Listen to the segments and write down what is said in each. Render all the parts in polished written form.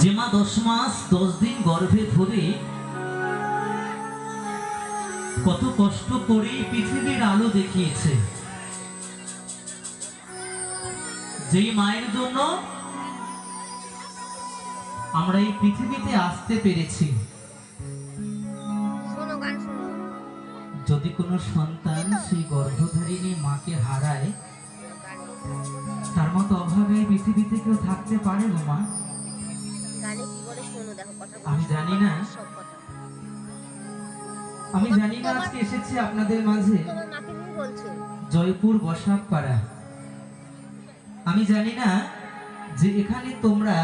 যে মা 10 মাস 10 দিন গর্ভে ধরে কত কষ্ট করে পৃথিবীর আলো দেখিয়েছে, যেই মায়ের জন্য আমরা এই পৃথিবীতে আসতে পেরেছি। যদি কোনো সন্তান সেই গর্ভধারিণী মাকে হারায়, তার মতো অভাবে পৃথিবীতে কেউ থাকতে পারে গো মা? আমি জানি না, আজকে এসেছি আপনাদের মাঝে জয়পুর বসাকপাড়া। আমি জানি না যে এখানে তোমরা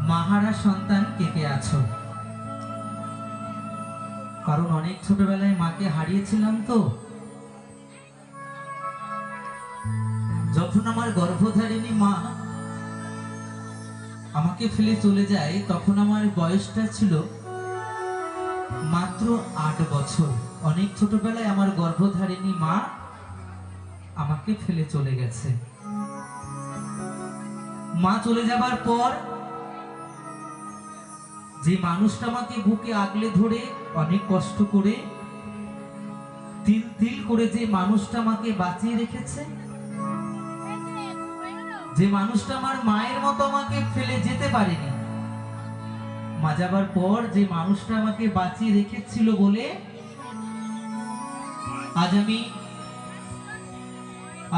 মাহারা সন্তান কে কে আছো, কারণ অনেক ছোটবেলায় মাকে হারিয়েছিলাম। তো যখন আমার গর্ভধারিণী মা আমাকে ফেলে চলে যায়, তখন আমার বয়সটা ছিল মাত্র 8 বছর। অনেক ছোটবেলায় আমার গর্ভধারিণী মা আমাকে ফেলে চলে গেছে। মা চলে যাবার পর যে মানুষটা আমাকে বুকে আগলে ধরে অনেক কষ্ট করে তিল তিল করে যে মানুষটা আমাকে বাঁচিয়ে রেখেছে, যে মানুষটা আমার মায়ের মতো আমাকে ফেলে যেতে পারেনি, মা যাবার পর যে মানুষটা আমাকে বাঁচিয়ে রেখেছিল বলে আজ আমি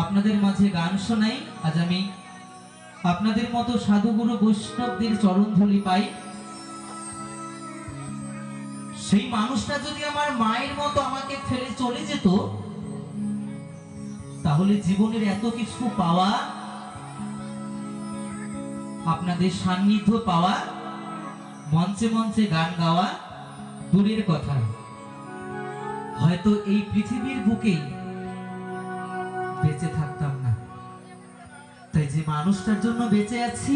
আপনাদের মাঝে গান শোনাই। আজ আমি আপনাদের মতো সাধুগুরু বৈষ্ণবদের চরণধূলি পাই। সেই মানুষটা যদি আমার মায়ের মতো আমাকে ফেলে চলে যেত, তাহলে জীবনের এত কিছু পাওয়া, আপনাদের সান্নিধ্য পাওয়া, মঞ্চে মঞ্চে গান গাওয়া দূরের কথা, হয়তো এই পৃথিবীর বুকেই বেঁচে থাকতাম না। তাই যে মানুষটার জন্য বেঁচে আছি,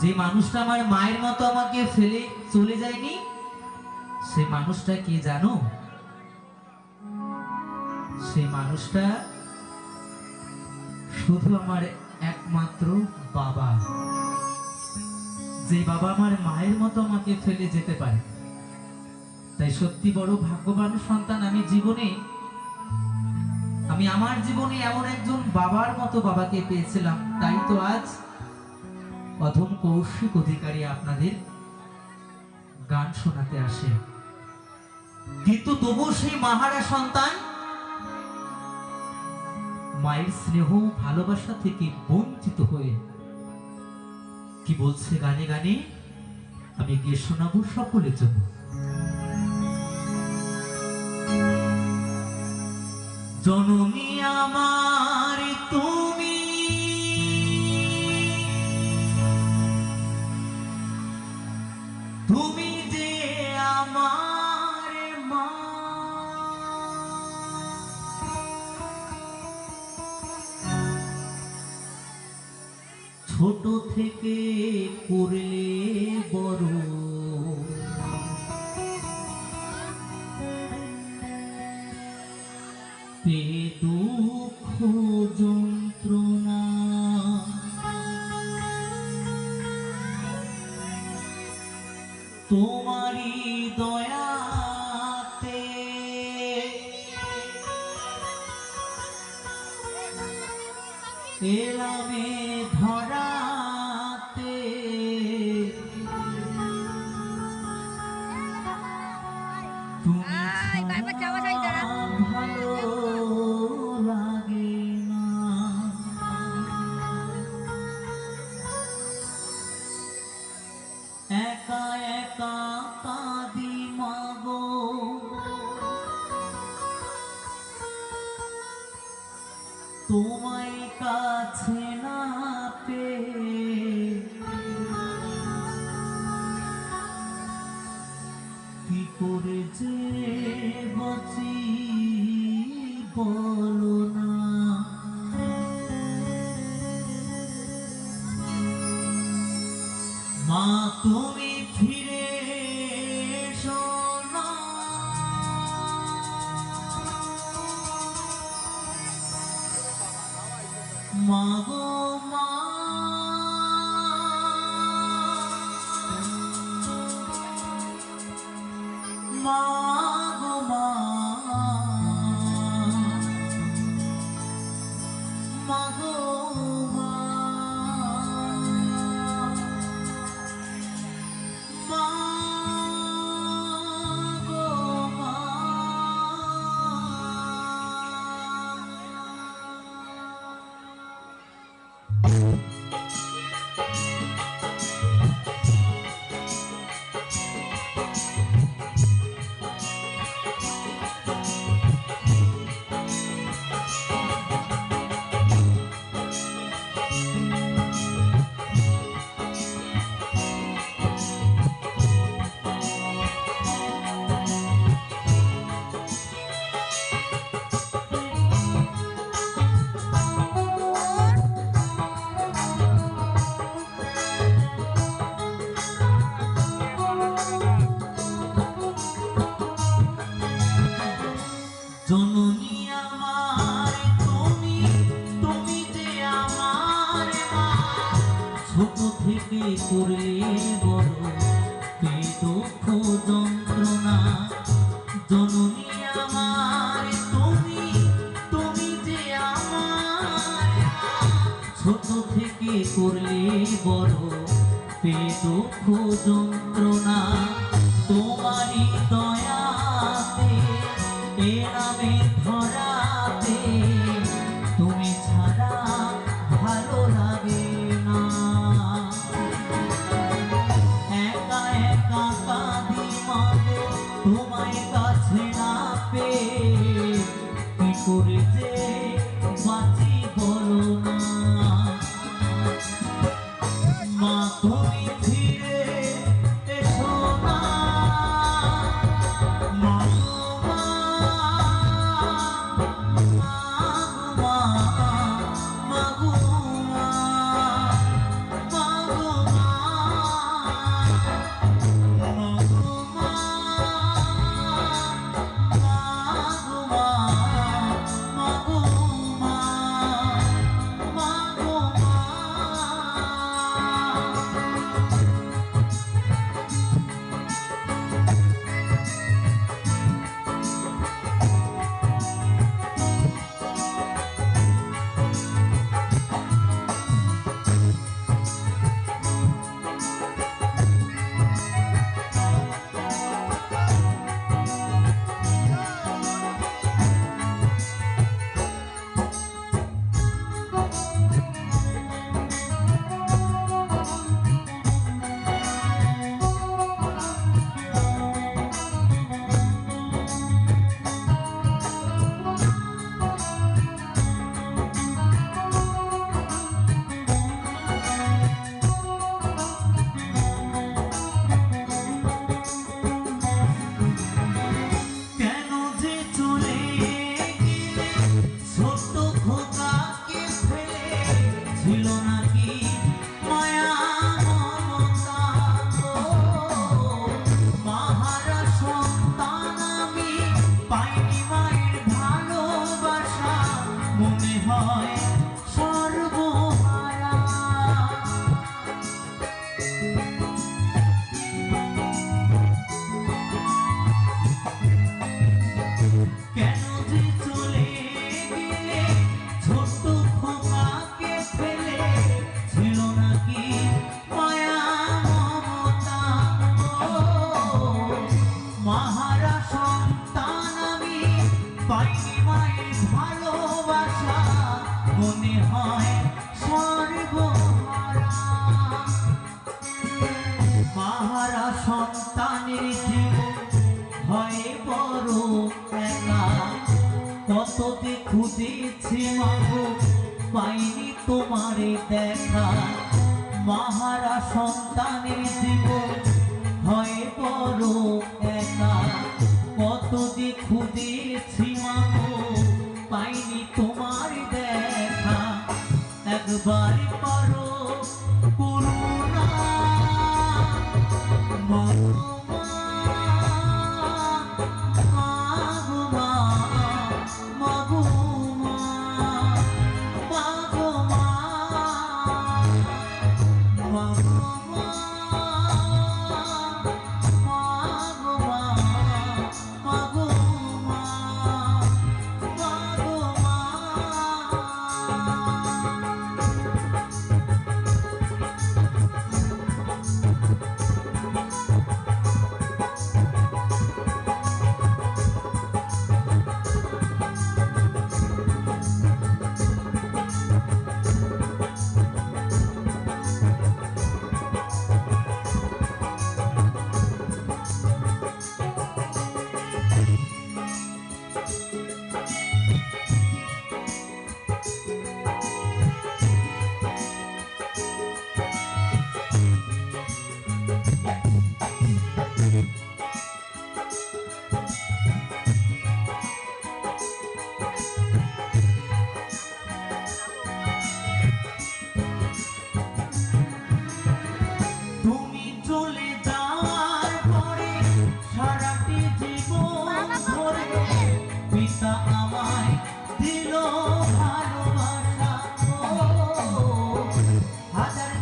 যে মানুষটা আমার মায়ের মতো আমাকে ফেলে চলে যায়নি, সেই মানুষটা কি জানো? সেই মানুষটা শুধু আমার একমাত্র বাবা, যে বাবা আমার মায়ের মতো আমাকে ফেলে যেতে পারে। তাই সত্যি বড় ভাগ্যবান সন্তান আমি আমার জীবনে এমন একজন বাবার মতো বাবাকে পেয়েছিলাম। তাই তো আজ অধম কৌশিক অধিকারী আপনাদের গান শোনাতে আসে। কিন্তু তবু সেই মাহারা সন্তান মায়ের স্নেহ ভালোবাসা থেকে বঞ্চিত হয়ে কি বলছে গানে গানে, আমি গিয়ে শোনাবো সকলের জন্য। জননী আমার তুমি, তুমি যে আমার মা, ছোট থেকে করলে বড়, দুঃখ যন্ত্রণা তোমারই দয়াতে এলামে ধরাতে, তুমি ভালো লাগে না। একা একা কাঁদি মাগো, তোমায় কাছে না পেয়ে, কি করে যে বাঁচি বলো না। মা তুমি ফিরে এসো না, মা গো মা মা গো মা, মা গো মা, মা গো মা। জননী আমার তুমি, তুমি যে আমার মা, ছোট থেকে করলে বড় এ দুঃখ যন্ত্রণা। জননী আমার তুমি, তুমি যে আমার মা, ছোট থেকে করলে বড় এ দুঃখ যন্ত্রণা। তোমারই দয়াতে এ নামে ধরাতে তুমি ছাড়া ভালো লাগে না। একা একা কাঁদি মাগো তোমায় কাছে না পেয়ে, কি করে যে বাঁচি বলো না। মা তুমি ফিরে এসো না, মা সন্তানের জীবন হয় বড় একা। কত খুঁজেছি মাগো পাইনি তোমারে দেখা। মাহারা সন্তানের জীবন হয় বড় একা। কত খুঁজেছি মাগো পাইনি তোমার দেখা। একবার করো করুণা মা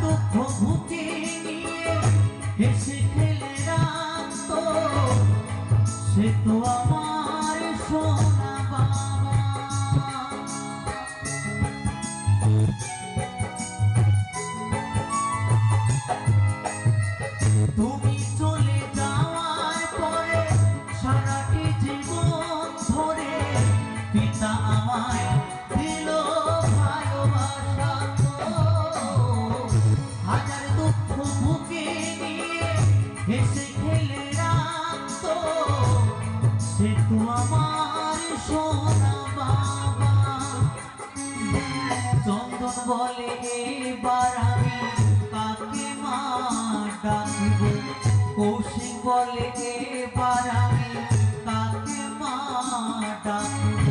দুঃখ বুকে নিয়ে হেসে খেলে রাখতো, সে তো আমার সোনা বাবা। তুমি চলে যাওয়ার পরে সারাটি জীবন ধরে পিতা আমায় দিল ভালোবাসা। হাজার দুঃখ বুকে নিয়ে হেসে খেলে রাখতো, সে তো আমার সোনা বাবা। চন্দন বলে এবার আমি কাকে মা ডাকব, কৌশিক বলে এবার আমি কাকে মা ডাকব,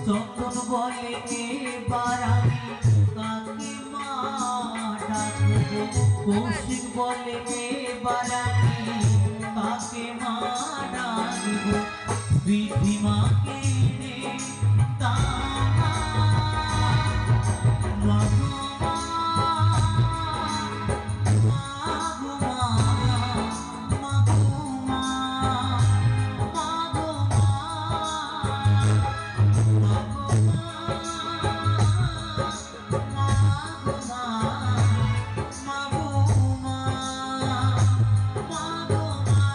চন্দন বলে এবার আমি কাকে মা ডাকব, কৌশিক বলে এবার আমি কাকে মা ডাকব। বিধিমাকে রে তামা মাগো মা, মাগো মা, মাগো মা, মাগো মা, মাগো মা, মাগো মা, মাগো মা।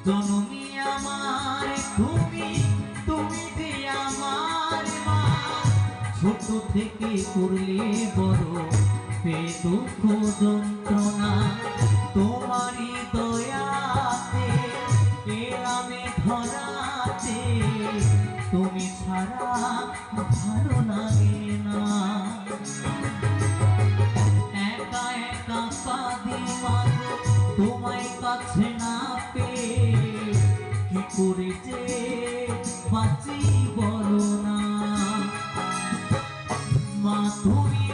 জননী আমার তুমি, তুমি যে আমার মা, ছোট থেকে করলে বড় পে দুঃখ যন্ত্রণা, তোমারই দয়াতে এলামে ধরাতে, তুমি ছাড়া ভালো লাগে না। একা একা কাঁদি মাগো তোমায় কাছে না পেয়ে, কি করে যে বাঁচি বলো না। মা তুমি